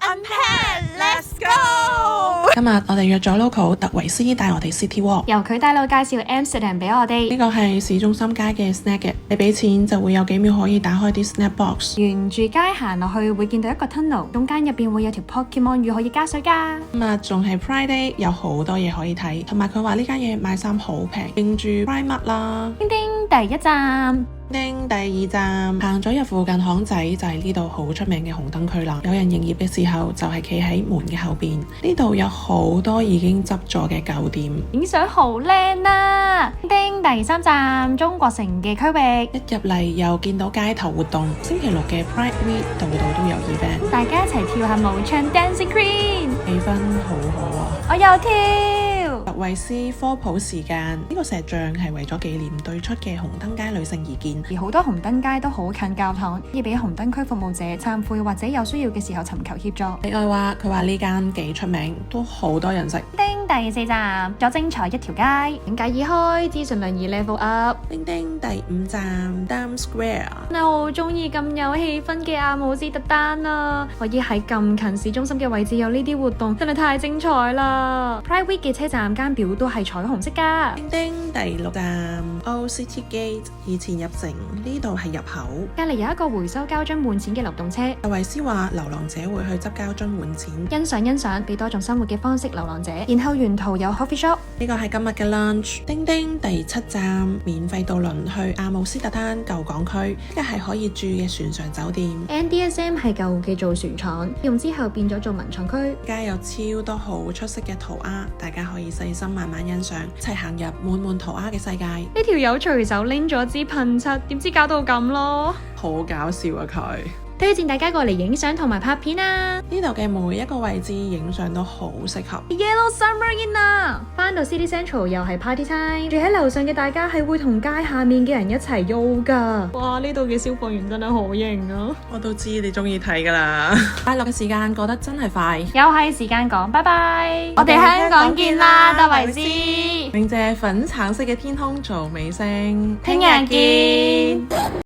Unpack，Let's go！ 今日我哋約咗 local 特維斯帶我哋 City Walk， 由佢帶路介紹 Amsterdam 俾我哋。呢個係市中心街嘅 snack 嘅，你俾錢就會有幾秒可以打開啲 snack box。沿住街行落去會見到一個 tunnel， 中間入邊會有條 Pokemon 魚可以加水㗎。今日仲係 Pride Day， 有好多嘢可以睇，同埋佢話呢間嘢買衫好平，認住 Pride 乜啦。叮叮，第一站。叮，第二站行咗入附近巷仔就係呢度好出名嘅紅燈區啦。有人營業嘅時候就係企喺門嘅後邊。呢度有好多已經執咗嘅舊店，影相好靚啊！叮，第三站中國城嘅區域。一入嚟又見到街頭活動，星期六嘅 Pride Week 度度都有 event， 大家一齊跳下舞唱 Dancing Queen， 氣氛好好啊！我又跳。特維斯科普時間，呢個石像係為咗紀念對出嘅紅燈街女性而建，而好多紅燈街都好近教堂，可以俾紅燈區服務者懺悔或者有需要嘅時候尋求協助。另外話佢話呢間幾出名，都好多人食。叮，第四站左精彩一條街，境界已開，資訊量已 level up。叮叮，第五站 Times Square， 我好中意咁有氣氛嘅阿姆斯特丹啊！可以喺咁近市中心嘅位置有呢啲活動，真係太精彩啦 ！Pride Week 嘅車站間表都係彩虹色噶。叮叮，第六站 Old City Gate， 以前入城呢度係入口，隔籬有一個回收膠樽換錢嘅流動車。特維斯話流浪者會去執膠樽換錢，欣賞，俾多種生活嘅方式流浪者。然後沿途有 coffee shop， 呢個係今日嘅 lunch。叮叮，第七站免費渡輪去阿姆斯特丹舊港區，一係可以住嘅船上酒店。NDSM 係舊嘅造船廠，用之後變咗做文創區。街有超多好出色嘅塗鴉，大家可以細心慢慢欣賞，一齊行入滿滿塗鴉嘅世界。呢條友隨手拎咗支噴漆，點知搞到咁咯，好搞笑啊佢！推薦大家過嚟影相同埋拍片啊！呢度嘅每一個位置影相都好適合。Yellow Summer in 啊！翻到 City Central 又係 party time， 住喺樓上嘅大家係會同街下面嘅人一齊喐噶。哇！呢度嘅消防員真係好型啊！我都知你中意睇噶啦。快樂嘅時間過得真係快，又係時間講拜拜，我哋香港見啦，特維斯。鳴謝粉橙色嘅天空做尾聲，聽日見。